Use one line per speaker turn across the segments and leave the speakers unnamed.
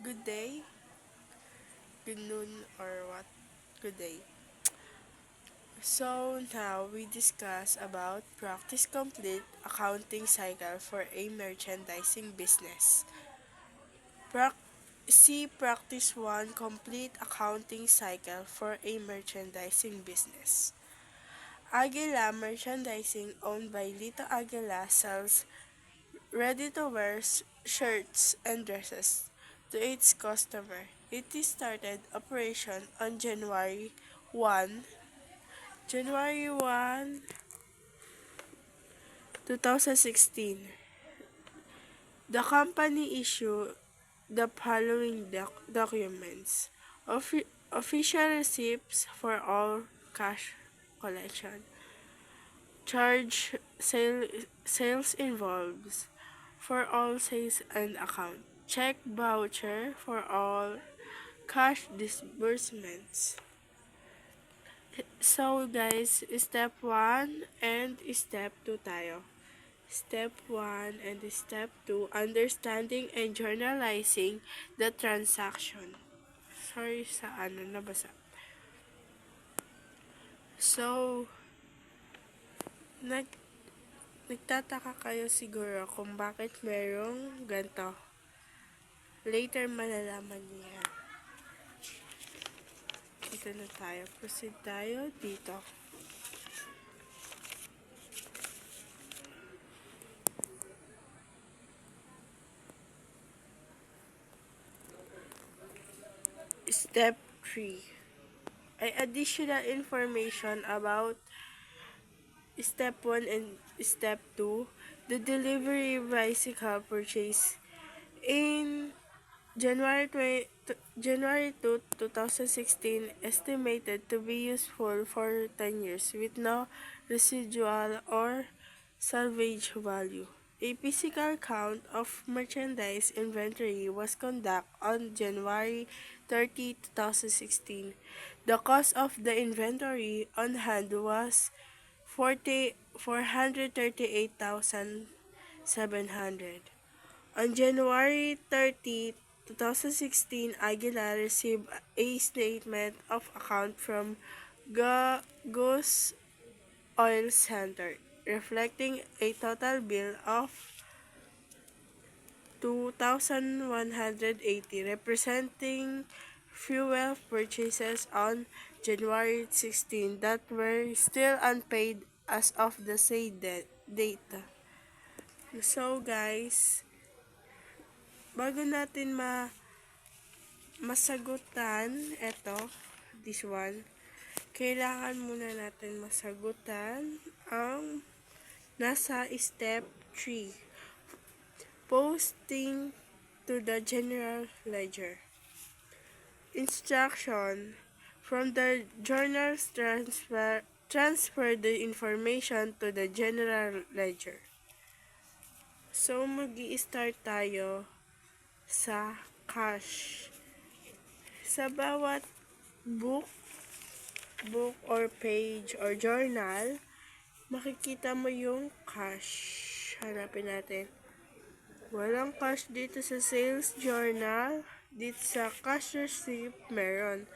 Good day, good noon, or what? Good day. So now we discuss about practice complete accounting cycle for a merchandising business. Prac- See practice 1 complete accounting cycle for a merchandising business. Aguila Merchandising, owned by Lito Aguila, sells ready-to-wear shirts and dresses to its customer. It started operation on January 1, 2016. The company issued the following documents: official receipts for all cash collection, sales involves for all sales and account, check voucher for all cash disbursements. So guys, step 1 and step 2 tayo. Step 1 and Step 2, understanding and journalizing the transaction. Sorry sa nabasa. So, nag nagtataka kayo siguro kung bakit merong ganito. Later malalaman niyo yan. Dito na tayo. Proceed tayo dito. Step 3 ay additional information about Step 1 and Step 2, the delivery bicycle purchase in January 2, 2016, estimated to be useful for 10 years with no residual or salvage value. A physical count of merchandise inventory was conducted on January 30, 2016. The cost of the inventory on hand was 438,700. On January 30, 2016, Aguilar received a statement of account from Goose Oil Center, reflecting a total bill of 2,180, representing fuel purchases on January 16 that were still unpaid as of the said date. So guys, bago natin masagutan this one, kailangan muna natin masagutan ang nasa step 3, posting to the general ledger. Instruction from the journals transfer the information to the general ledger. So mag-i-start tayo sa cash. Sa bawat book or page or journal, makikita mo yung cash. Hanapin natin. Walang cash dito sa sales journal. Dito sa cash receipt, meron.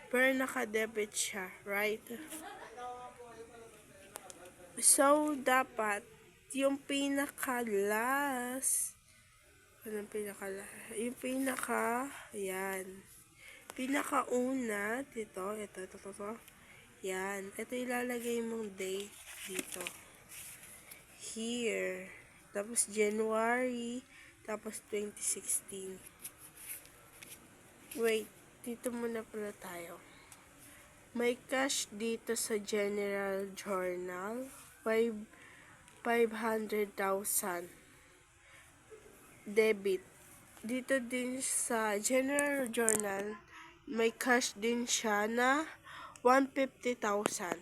Pero naka-debit siya, right? So, dapat yung pinaka-last, anong pinaka-last? Yung yan. Pinakauna, ito. Yan. Ito ilalagay mong date dito. Here. Tapos January. Tapos 2016. Wait. Dito muna pala tayo. May cash dito sa General Journal. 500,000. Debit. Dito din sa General Journal, may cash din siya na 150,000.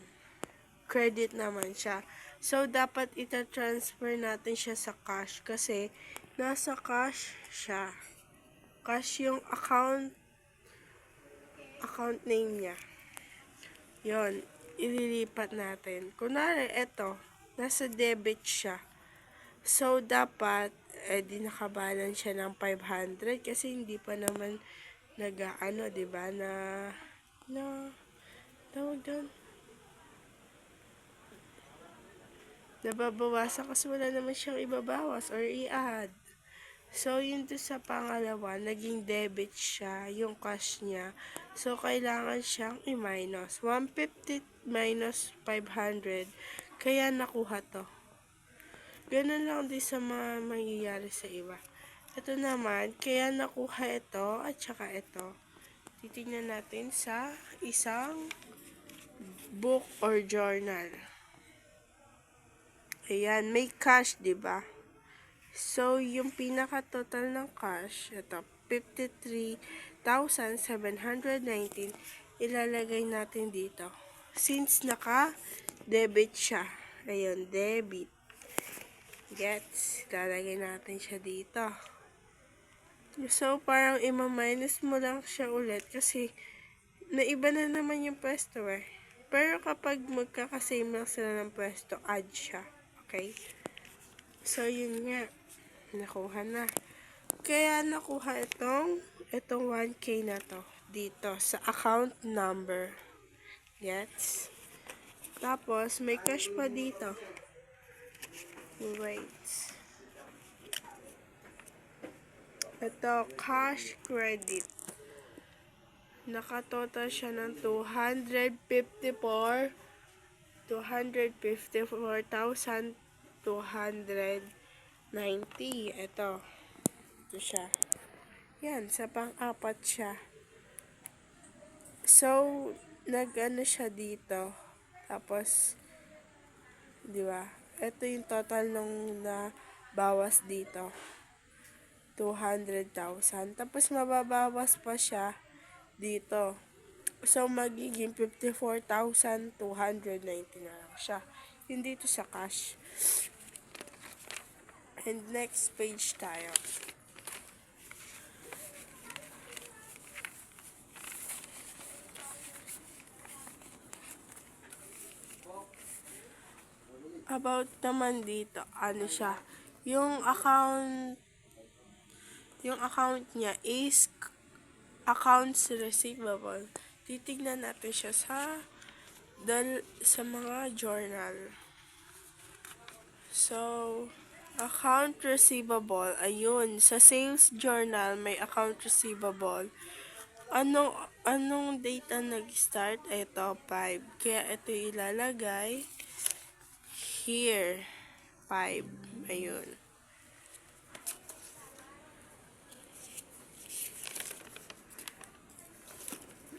Credit naman siya. So, dapat ita-transfer natin siya sa cash kasi nasa cash siya. Cash yung account name niya. Yon, ililipat natin. Kunwari, nasa debit siya. So, dapat, di nakabalance siya ng 500 kasi hindi pa naman diba, tawag doon, nababawasan kasi wala naman siyang ibabawas or i-add. So, yun doon sa pangalawa, naging debit siya, yung cash niya. So, kailangan siyang i-minus. 150 minus 500, kaya nakuha to. Ganun lang din sa mga mangyayari sa iba. Ito naman, kaya nakuha ito at saka ito. Titingnan natin sa isang book or journal. Ayan, may cash, diba? So, yung pinaka-total ng cash, ito, 53,719, ilalagay natin dito. Since naka-debit siya. Ayun, debit. Gets, ilalagay natin siya dito. So, parang ima-minus mo lang siya ulit kasi naiba na naman yung pwesto eh. Pero kapag magkakasame lang sila ng pwesto, add siya. Okay? So, yun nga. Nakuha na. Kaya nakuha itong 1K na to dito sa account number. Gets? Tapos, may cash pa dito. Wait. Ito, cash credit. Nakatotal siya ng 254,290. Ito siya. Yan, sa pang-apat siya. So, nag-ano siya dito. Tapos, di ba? Ito yung total nung nabawas dito. 200,000. Tapos, mababawas pa siya dito. So, magiging 54,290 na lang siya. Yun dito sa cash. And next page tayo. About naman dito, ano siya, yung account niya is accounts receivable. Titignan natin siya sa mga journal. So, account receivable, ayun, sa sales journal may account receivable. Anong data nag-start? Ito, 5. Kaya ito ilalagay here. 5. Ayun.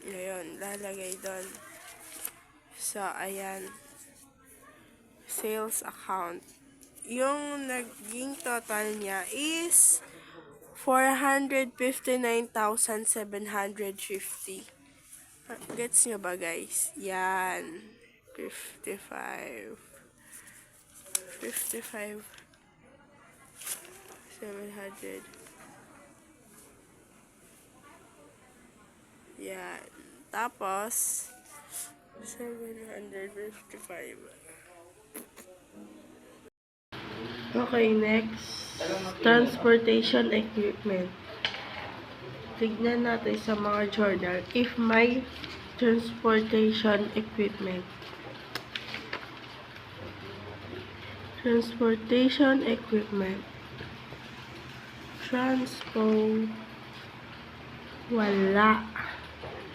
Ayun, lalagay doon. So, ayan. Sales account. Yung naging total niya is 459,750. Gets nyo ba, guys? Yan. 55. 700. Yan. Tapos, 755. Okay, next. Transportation equipment. Tignan natin sa mga journal if may transportation equipment. Transportation equipment. Transpo. Wala.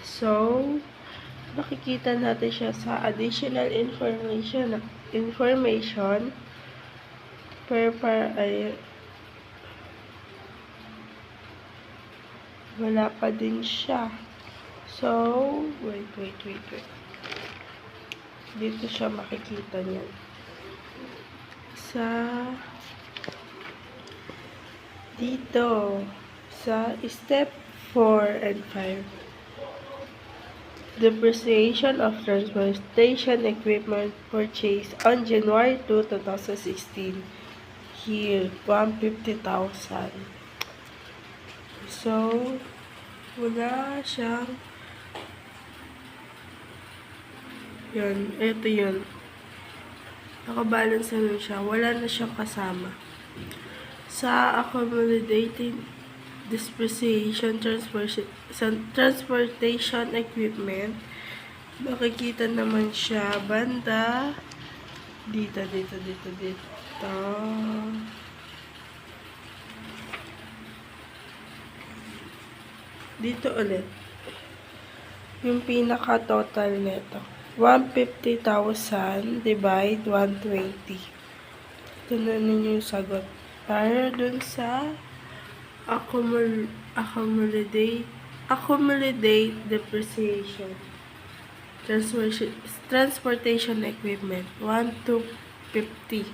So, makikita natin siya sa additional information wala pa din siya. So, wait. Dito siya makikita niyan. Dito, sa step 4 and 5. Depreciation of transportation equipment purchased on January 2, 2016. Here, 150,000. So, wala siyang, yun, ito yun. Nakabalance na siya. Wala na siyang kasama. Sa accommodating depreciation transportation equipment, makikita naman siya banda dito. Dito ulit. Yung pinaka-total nito. 150,000 divide 120. Ito na ninyo yung sagot. Para dun sa accumulate depreciation. Transportation equipment. 1 to 50.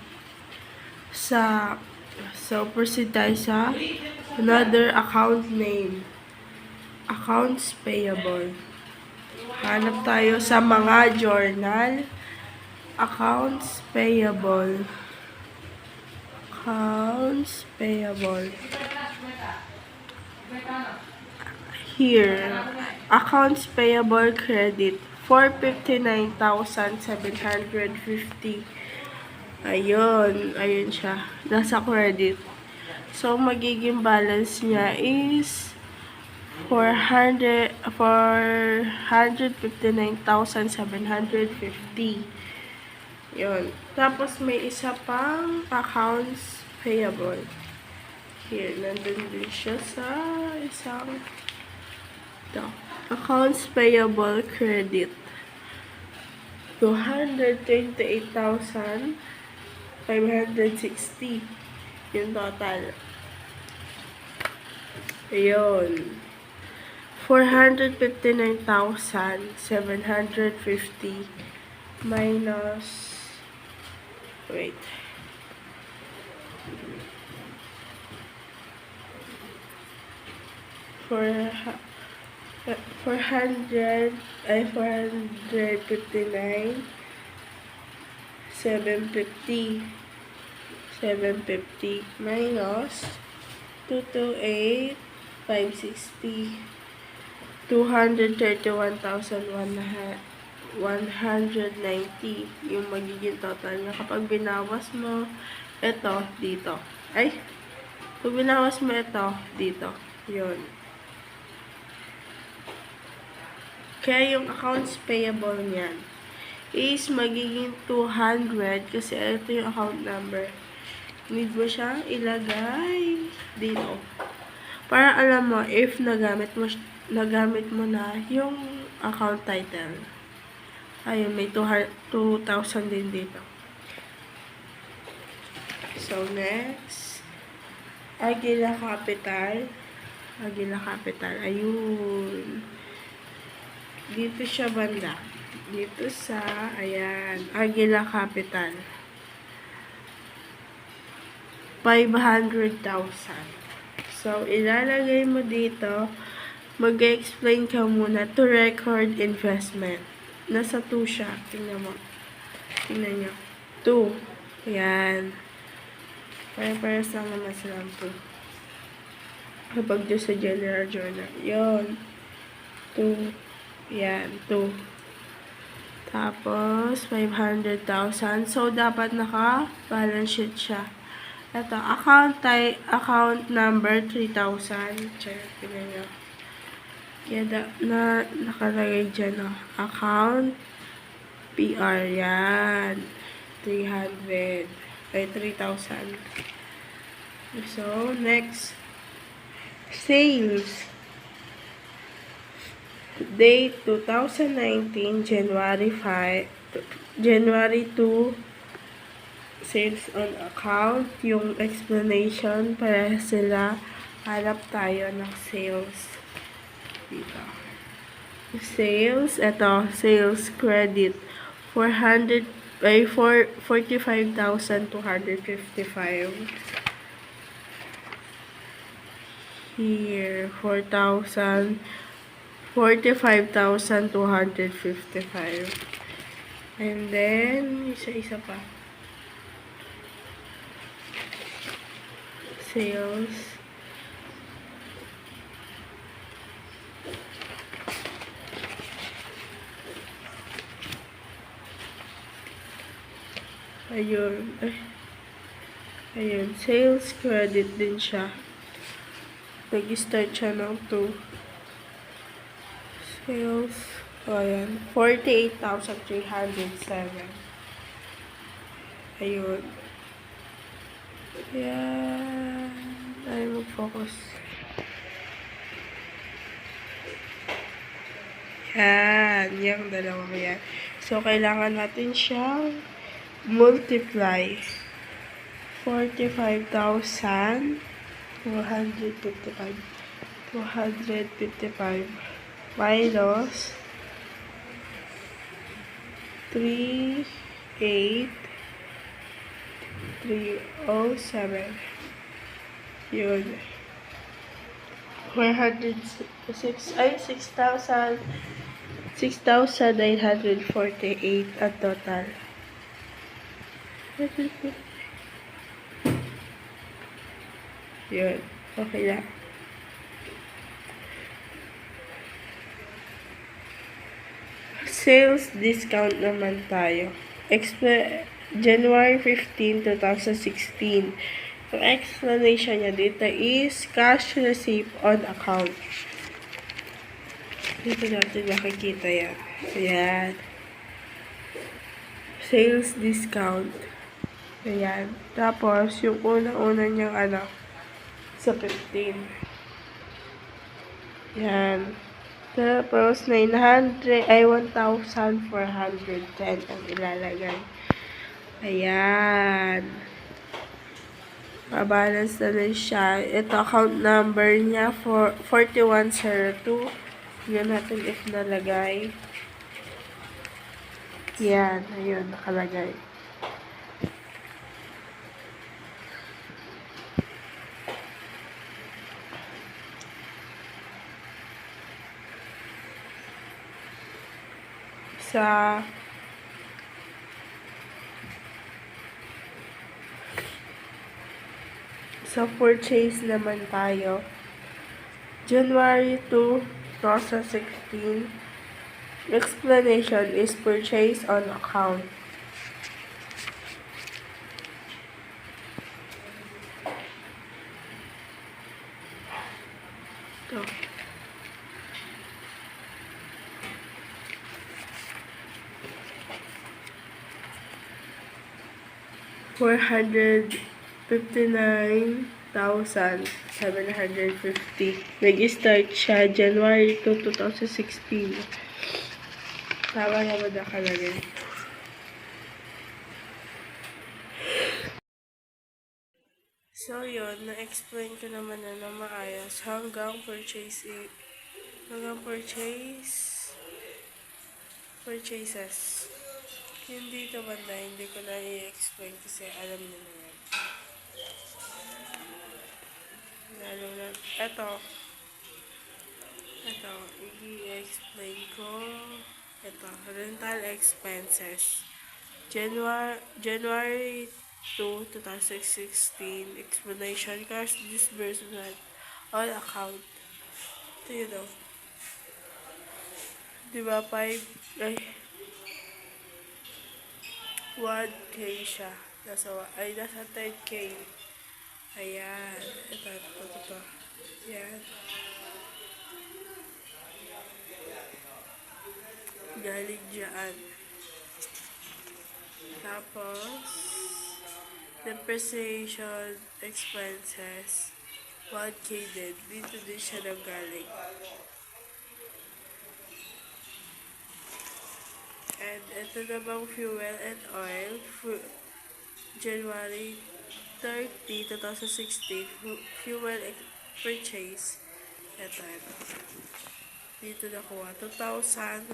So, proceed tayo sa another account name. Accounts payable. Hanap tayo sa mga journal. Accounts payable. Accounts payable. Here, accounts payable credit, 459,750. Ayun siya. Nasa credit. So, magiging balance niya is 459,750. Yun. Tapos, may isa pang accounts payable. Here, nandun din siya sa isang accounts payable credit. 228,560. Yung total. Ayun. 459,750 minus, wait, 459, 750 minus 228, 560, 231,190 yung magiging total niya. Kapag binawas mo ito dito, pag binawas mo ito dito, yun. Kaya yung accounts payable niyan is magiging 200 kasi ito yung account number. Need mo siyang ilagay dito. Para alam mo if nagamit mo na yung account title. Ayun, may 2,000 din dito. So, next, Aguila Capital. Ayun. Dito siya banda. Dito sa, ayan, Aguila Capital. 500,000. So, ilalagay mo dito, mag-explain ka muna to record investment. Nasa 2 siya. Tingnan mo. Tingnan nyo. 2. Ayan. Pare-pares lang naman silang 2. Kapag doon sa general journal. Yun. 2. Yan. 2. Tapos, 500,000. So, dapat naka-balance sheet siya. Ito, account number 3,000. Check, tingnan nyo. Kaya nakalagay dyan, no? Account PR, yan. 300. 3,000. So, next. Sales. Date 2019, January 2. Sales on account, yung explanation para sila. Hanap tayo ng sales dito. Sales, eto, sales credit 45,255. Here, 45,255. And then, isa-isa pa. Sales. Ayun. Ayun, sales credit din siya. Nag-start siya ng 2. Sales, ayan, 48,307. Ayun. Ayan. Ay, mag-focus. Yan, yung dalawang yan. So, kailangan natin siyang multiply. 45,255 255 minus 38,307. Yun. 6,948 ang total. Yun. Okay lang. Sales discount naman tayo. January 15, 2016. Yung explanation niya dito is cash receipt on account. Dito natin makikita yan. Ayan. Sales discount. Ayan. Tapos, yung unang-una niyang sa 15. Yan. Tapos, 1,410 ang ilalagay. Ayan. Mabalance na rin siya. Ito, account number niya, 4102. Yan natin if nalagay. Yan. Ayun, nakalagay. Sa purchase naman tayo. January 2, 2016. Explanation is purchase on account. Ito. $459,750. Nag-start siya January 2, 2016. Tama naman nakalagay. So, yun. Na-explain ko naman na maayos hanggang purchases. Hindi ito banda, hindi ko na i-explain kasi alam niyo na yan. Lalo na, ito, i-explain ko. Ito, rental expenses. January 2, 2016, explanation, cash disbursement, all account. Ito yun o. Diba, 1K siya. Nasa 10K. Ayan. Ito. Ayan. Galing dyan. Tapos, depreciation expenses, 1K din. Dito din siya nanggaling. And ito namang fuel and oil. January 30, 2016, fuel purchase. Ito. Dito nakuha, 2,180.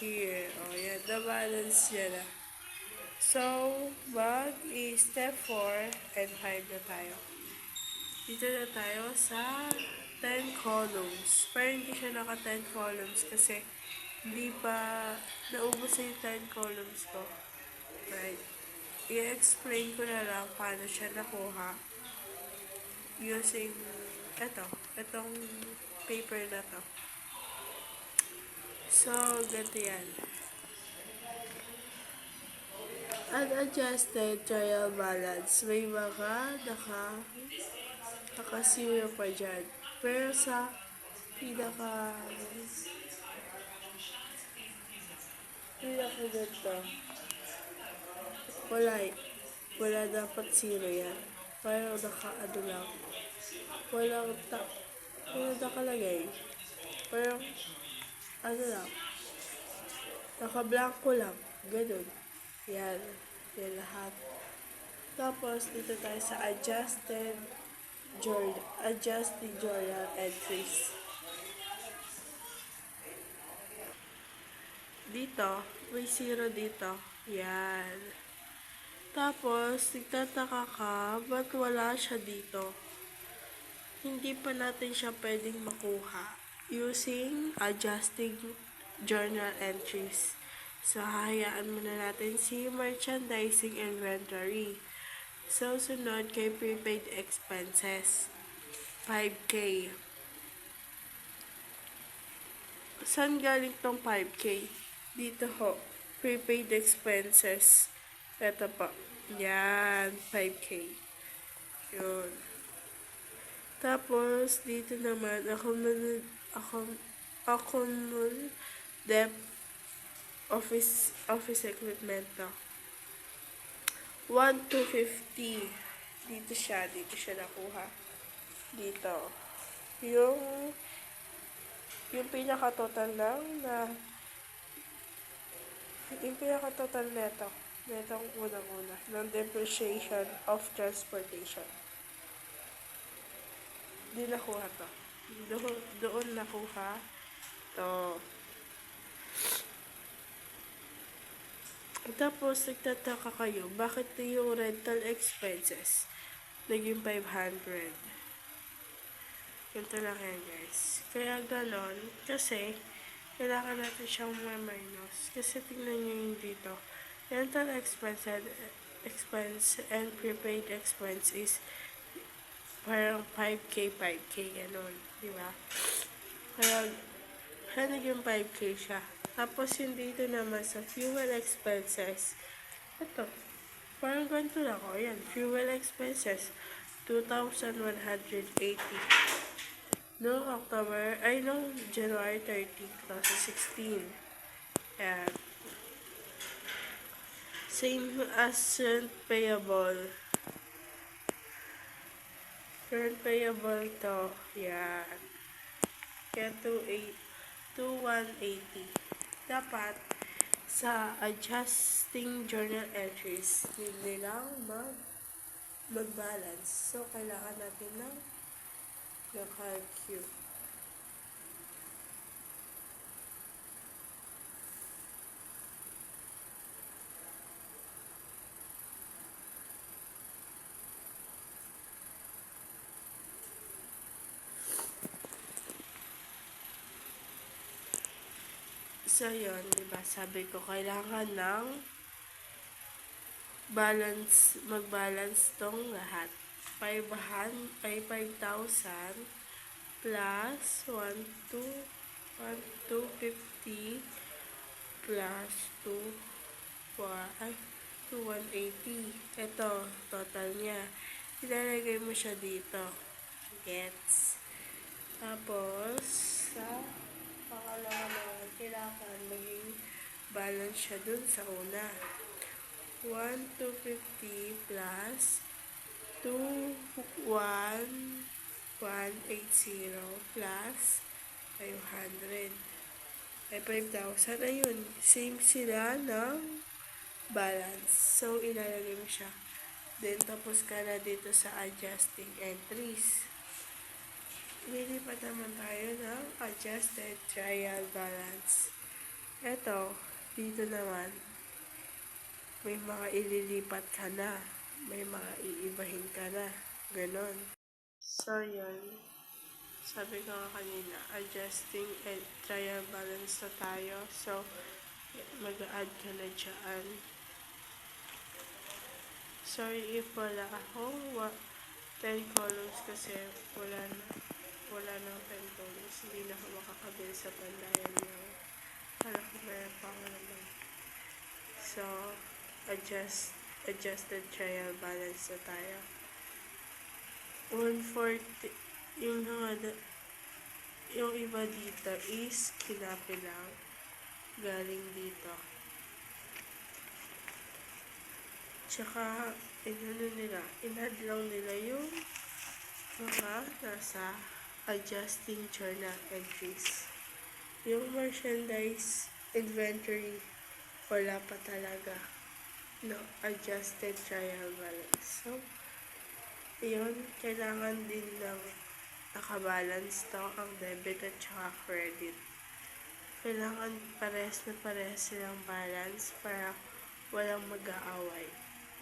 Here. O, yan. Na-balance niya na. So, step 4 and 5 na tayo. Dito na tayo sa 10 columns. Pero hindi siya naka 10 columns kasi hindi pa naubos na yung 10 columns ko. Right. I-explain ko na lang paano siya nakuha using itong paper na to. So, ganito yan. Unadjusted trial balance. May mga nakasiro pa dyan. Pero sa pinaka ganito, wala eh. Wala dapat zero yan. Parang naka-ano lang. Walang walang nakalagay. Parang ano lang. Naka-blanco lang. Ganun. Yan. Yan lahat. Tapos, dito tayo sa adjusting journal entries. Dito, may zero dito. Yan. Tapos, nagtataka ka, ba't wala siya dito? Hindi pa natin siya pwedeng makuha using adjusting journal entries. So, hahayaan muna natin si merchandising inventory. So, sunod kay prepaid expenses. 5K. Saan galing tong 5K? Dito ho. Prepaid expenses. Ito po. Yan. 5K. Yun. Tapos, dito naman, accumulated debt office equipment to. 1,250. Dito siya nakuha. Dito. Yung pinaka-total lang yung pinaka-total netong unang-una, ng depreciation of transportation. Di nakuha to. Doon nakuha to. Tapos, nagtataka kayo, bakit yung rental expenses naging 500? Ganito lang yan, guys. Kaya ganon, kasi kailangan natin siyang minus. Kasi tingnan nyo yung dito. Rental expense and prepaid expense is parang 5K, ganon. Diba? Kaya naging 5K siya. Tapos yung dito naman sa fuel expenses, ito, parang ganito lang ako. Ayan, fuel expenses, 2,180. Noong January 30, 2016. Ayan. Same as current payable. Current payable to, yan. Kaya 2,180. Dapat sa adjusting journal entries, hindi lang mag-balance. So, kailangan natin ng calculate. So, yun, diba? Sabi ko, kailangan ng mag-balance tong lahat. 5,000 plus 1,250 plus 2,180. Ito, total niya. Ilalagay mo siya dito. Gets? Tapos, sa pangalawa naman, kailangan maging balance siya dun sa una. 1,250 plus 2,180 plus 500. Ay, 5,000. Ayun, same sila ng balance. So, ilalagay mo siya. Then, tapos ka na dito sa adjusting entries. Lilipat naman tayo ng adjusted trial balance. Ito, dito naman, may mga ililipat ka na. May mga iibahin ka na. Ganon. So, yun. Sabi ko nga kanina, adjusting and trial balance na tayo. So, mag-add ka na dyan. Sorry if wala akong 10 columns kasi wala nang 10 columns. Hindi na ako makakabil sa pandayan niya. Para kung meron pa ako naman. So, adjusted trial balance na tayo. 140, yung iba dito is kinapi lang, galing dito. Tsaka, inad lang nila yung mga nasa adjusting journal entries. Yung merchandise inventory, wala pa talaga. No, adjusted trial balance. So, yun, kailangan din ng nakabalance to ang debit at saka credit. Kailangan pares silang balance para walang mag-aaway.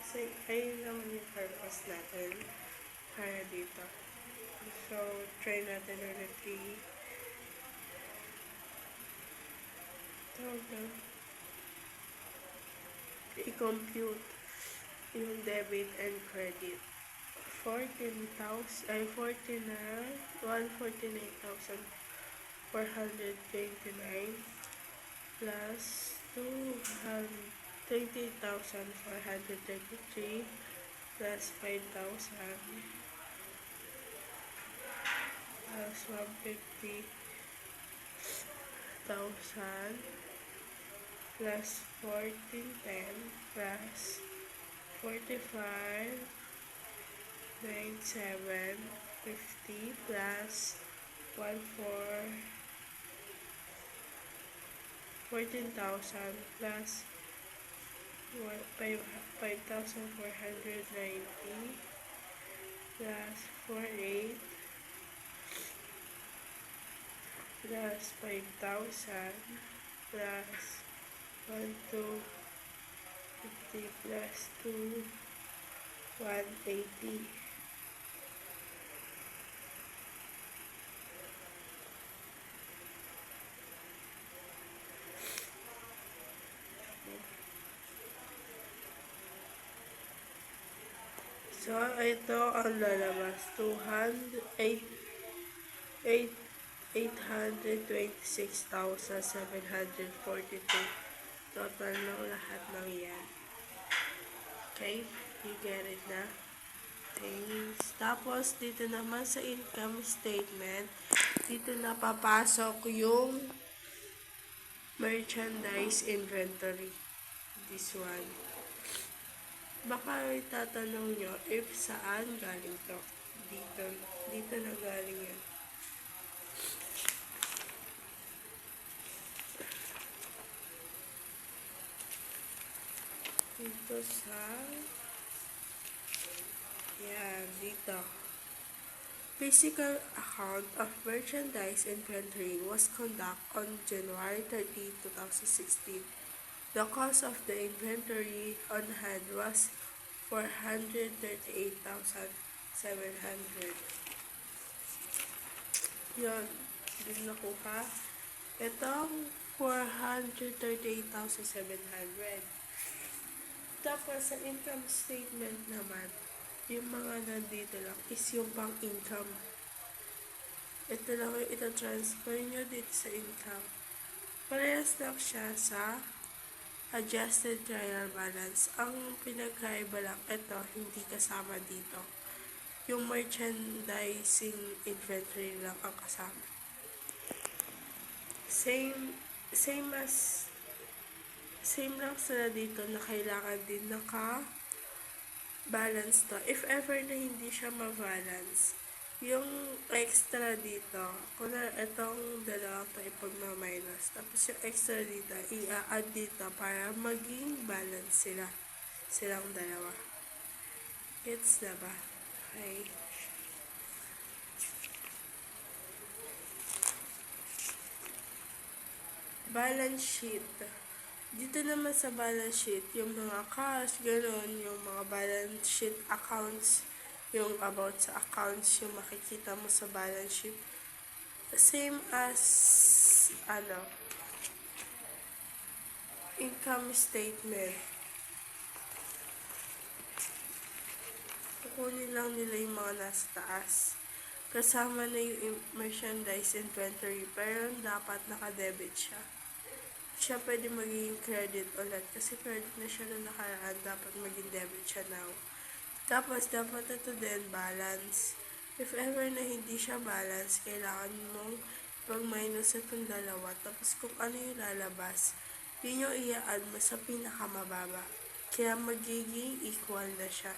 Kasi ayun naman yung purpose natin para dito. So, try natin ulit i-compute yung debit and credit. 149,429 plus 28,433 plus 5,000 plus 150,000 plus 1410 plus 45 9750 plus 14,000 plus 5,490 plus 48 plus 5,000 plus 1250 plus 2 180. So, ito ang lalabas. 826,742 total ng lahat ng yan. Okay? You get it na? Thanks. Tapos, dito naman sa income statement, dito na papasok yung merchandise inventory. This one. Baka itatanong nyo if saan galing to. Dito na galing yan. Dito sa dito. Physical account of merchandise inventory was conducted on January 30, 2016. The cost of the inventory on hand was 438,700. Yun, din nakuha. Itong 438,700. Tapos, sa income statement naman, yung mga nandito lang is yung pang-income. Ito lang yung itatransfer nyo dito sa income. Parehas lang siya sa adjusted trial balance. Ang pinagkaiba lang, ito, hindi kasama dito. Yung merchandising inventory lang ang kasama. Same lang sila dito na kailangan din naka-balance to. If ever na hindi siya ma-balance, yung extra dito, kung itong dalawang to ipag-minus, tapos yung extra dito, i-add dito para maging balance silang dalawa. Gets na ba? Okay. Balance sheet. Dito naman sa balance sheet, yung mga cash, gano'n, yung mga balance sheet accounts, yung about sa accounts, yung makikita mo sa balance sheet. Same as, income statement. Kukunin lang nila yung mga nasa taas. Kasama na yung merchandise inventory, pero dapat naka-debit siya. siya pwede maging credit ulit. Kasi credit na siya na nakaraan, dapat maging debit siya now. Tapos, dapat ito din, balance. If ever na hindi siya balance, kailangan mong pag-minus itong dalawa. Tapos, kung ano yung lalabas, yun yung i-add mo sa pinakamababa. Kaya, magiging equal na siya.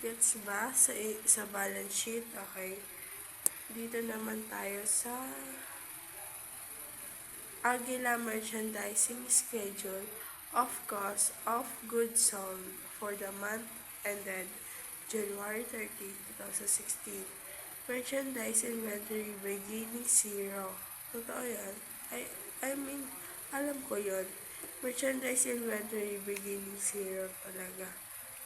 Gets ba? Sa balance sheet, okay. Dito naman tayo sa Aguila Merchandising Schedule of Cost of Goods Sold for the month ended January 30, 2016. Merchandise inventory beginning zero. Totoo yan. I mean, alam ko yon. Merchandise inventory beginning zero talaga.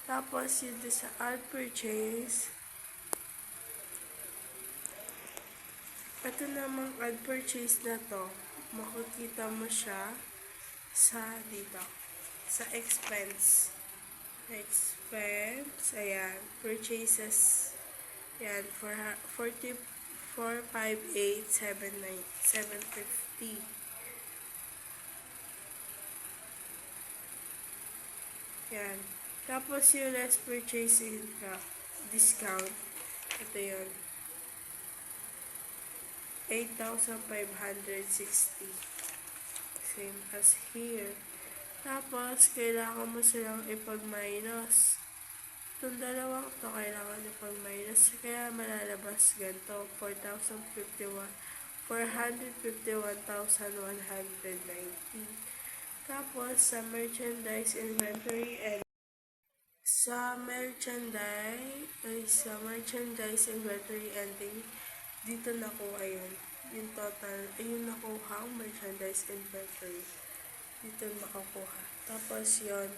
Tapos, yun sa ad purchase. Ito namang ad purchase na to, makikita mo siya sa dito, sa expense. Expense, ayan, purchases, ayan, 44,587,750. Yan. Tapos yung less purchasing discount, ito yun, 8,560. Same as here. Tapos, kailangan mo silang ipag-minus. Itong dalawang to, kailangan ipag-minus. Kaya malalabas ganito, 451,190. Tapos, sa merchandise inventory and sa merchandise inventory ending, dito nakuha yun. Yung total, yung nakuha ang merchandise inventory. Dito makukuha. Tapos yun,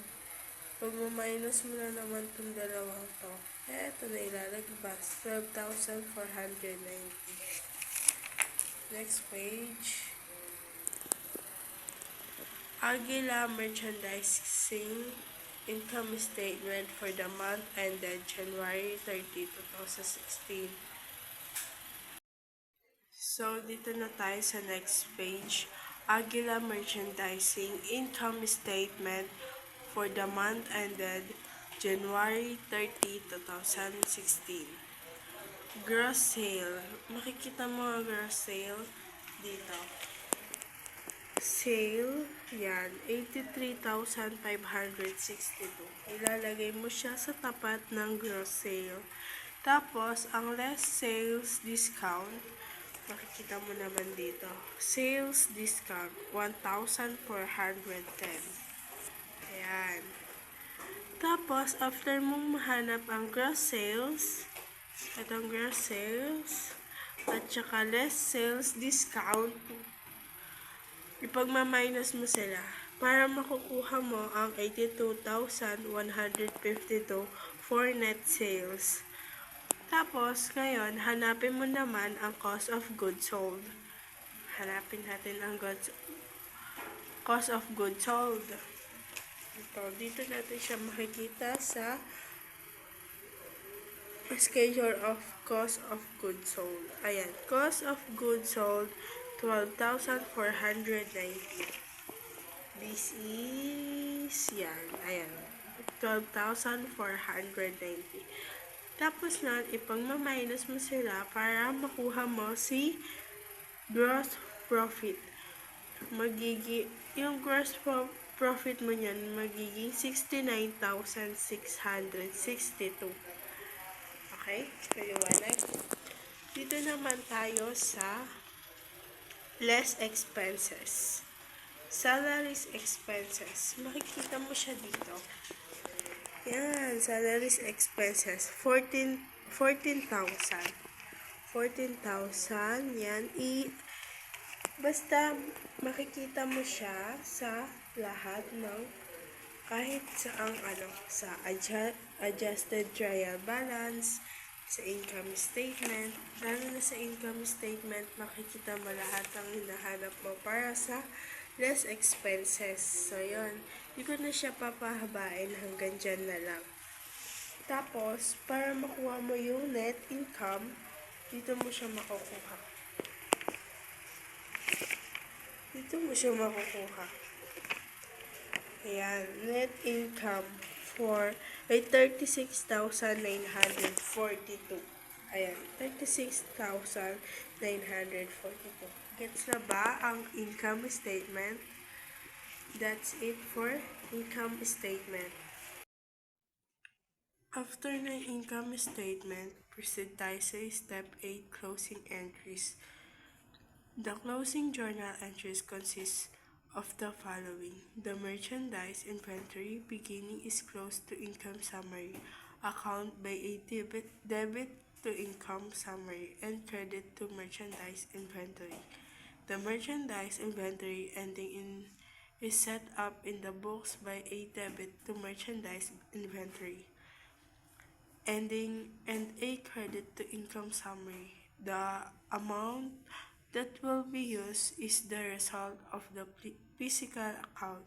pag minus mo na naman itong dalawang to, ito na ilalagpas, 12,490. Next page. Aguila Merchandising Income Statement for the month ended January 30, 2016. So, dito na tayo sa next page. Aguila Merchandising Income Statement for the month ended January 30, 2016. Gross sale. Makikita mo ang gross sale dito. Sale, yan, 83,562. Ilalagay mo siya sa tapat ng gross sale. Tapos, ang less sales discount, makikita mo naman dito. Sales discount, 1,410. Ayan. Tapos, after mong mahanap ang gross sales, itong gross sales, at saka less sales discount, ipagmaminus mo sila para makukuha mo ang 82,152 for net sales. Tapos, ngayon, hanapin mo naman ang cost of goods sold. Hanapin natin ang cost of goods sold. Dito natin siya makikita sa schedule of cost of goods sold. Ayan, cost of goods sold, 12,490. This is, yan, ayan, 12,490. Tapos na, ipagmaminus mo sila para makuha mo si gross profit. Yung gross profit mo niyan, magiging 69,662. Okay? Kaliwanag. Dito naman tayo sa less expenses. Salaries expenses. Makikita mo siya dito. Yan, salaries expenses, 14,000. 14,000, yan. Basta makikita mo siya sa lahat ng kahit saang sa adjusted trial balance, sa income statement. Lalo na sa income statement, makikita mo lahat ang hinahanap mo para sa less expenses. So, yun. Hindi ko na siya papahabain, hanggang dyan na lang. Tapos, para makuha mo yung net income, dito mo siya makukuha. Dito mo siya makukuha. Ayan, net income ay 36,942. Ayan, 36,942. Gets na ba ang income statement? That's it for income statement. After ng income statement, proceed tayo sa step 8, closing entries. The closing journal entries consist of the following. The merchandise inventory beginning is close to income summary, account by a debit to income summary, and credit to merchandise inventory. The merchandise inventory ending in is set up in the books by a debit to merchandise inventory ending and a credit to income summary. The amount that will be used is the result of the physical account.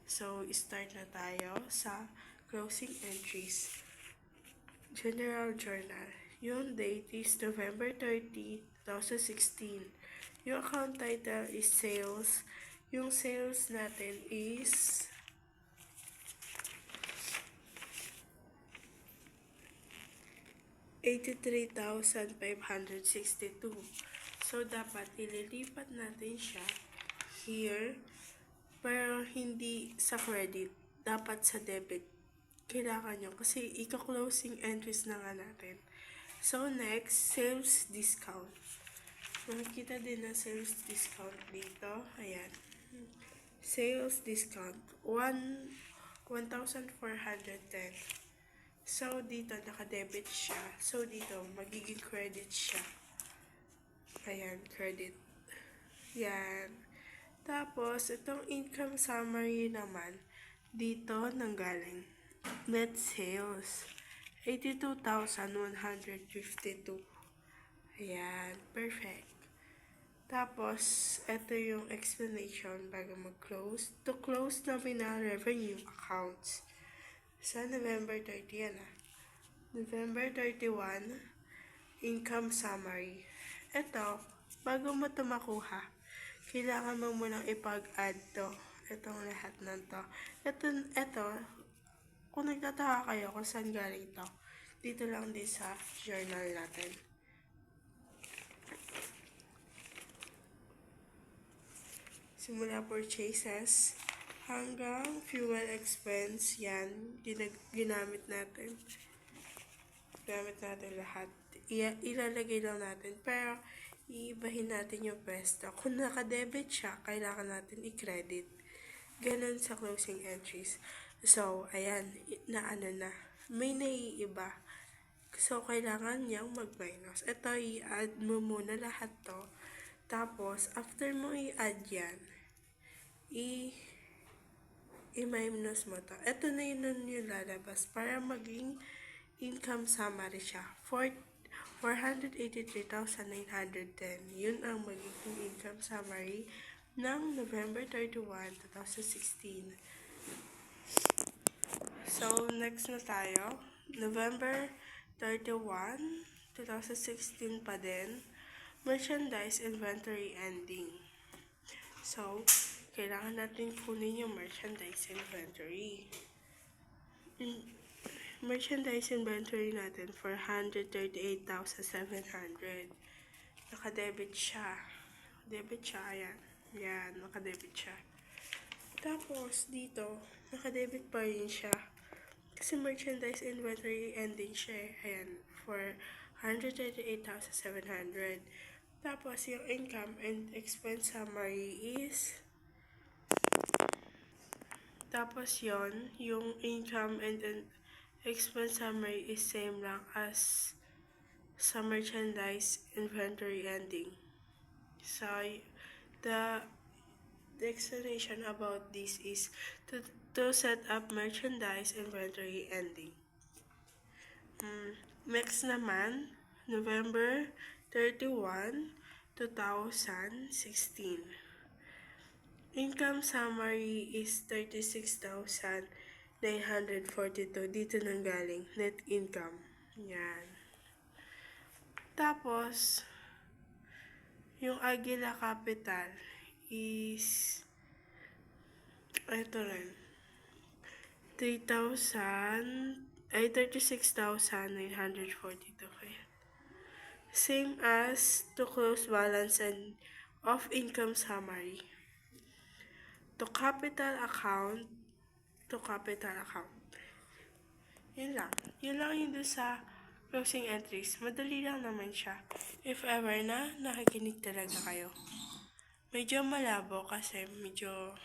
So, start na tayo sa closing entries. General Journal. Yung date is November 30, 2016. Yung account title is Sales. Yung sales natin is 83,562. So, dapat ililipat natin siya here, pero hindi sa credit, dapat sa debit. Kailangan nyo, kasi ika-closing entries na nga natin. So, next, sales discount. Makikita din na sales discount dito. Ayan. Sales discount, 1,410. So, dito, naka-debit siya. So, dito, magiging credit siya. Ayan, credit. Yan. Tapos, itong income summary naman, dito, nanggaling. Net sales, 82,152. Ayan, perfect. Tapos, ito yung explanation bago mag-close. To close nominal revenue accounts. Sa November 30 yan November 31, income summary. Ito, bago mo ito makuha, kailangan mo munang ipag-add to. Itong lahat ng to. Ito, kung nagtataka kayo kung saan galing to, dito lang din sa journal natin. Simula purchases hanggang fuel expense, yan, ginamit natin. Gamit natin lahat. Ilalagay lang natin. Pero, iibahin natin yung pwesto. Kung naka-debit siya, kailangan natin i-credit. Ganun sa closing entries. So, ayan, na. May naiiba. So, kailangan niyang mag-minus. Ito, i-add mo muna lahat to. Tapos, after mo i-add yan, i-minus mo to. Ito na yun yung lalabas para maging income summary siya. 483,910. Yun ang magiging income summary ng November 31, 2016. So, next na tayo. November 31, 2016 pa din. Merchandise inventory ending. So, kailangan natin kunin yung merchandise inventory. Merchandise inventory natin, 438,700. Naka-debit siya. Debit siya, ayan. Yan, naka-debit siya. Tapos, dito, naka-debit pa rin siya. Kasi merchandise inventory ending siya, ayan, for 138,700. Tapos, yung income and expense summary is, tapos yung income and expense summary is same lang as sa merchandise inventory ending. So, the explanation about this is to set up merchandise inventory ending. Next naman, November 31, 2016. Income summary is 36,942. Dito nang galing. Net income. Yan. Tapos, yung Aguila Capital is, ito rin, 36,942. Kaya same as to close balance and of income summary. To capital account, to capital account. Yun lang. Yun lang yung doon sa closing entries. Madali lang naman siya. If ever na nakikinig talaga kayo. Medyo malabo kasi medyo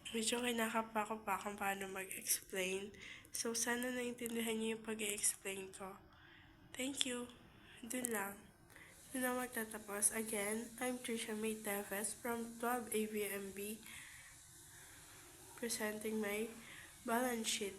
kinakapa ko pa kung paano mag-explain. So, sana naintindihan niyo yung pag-explain ko. Thank you. Doon lang. Doon na magtatapos. Again, I'm Trisha May Teves from 12 ABMB presenting my balance sheet.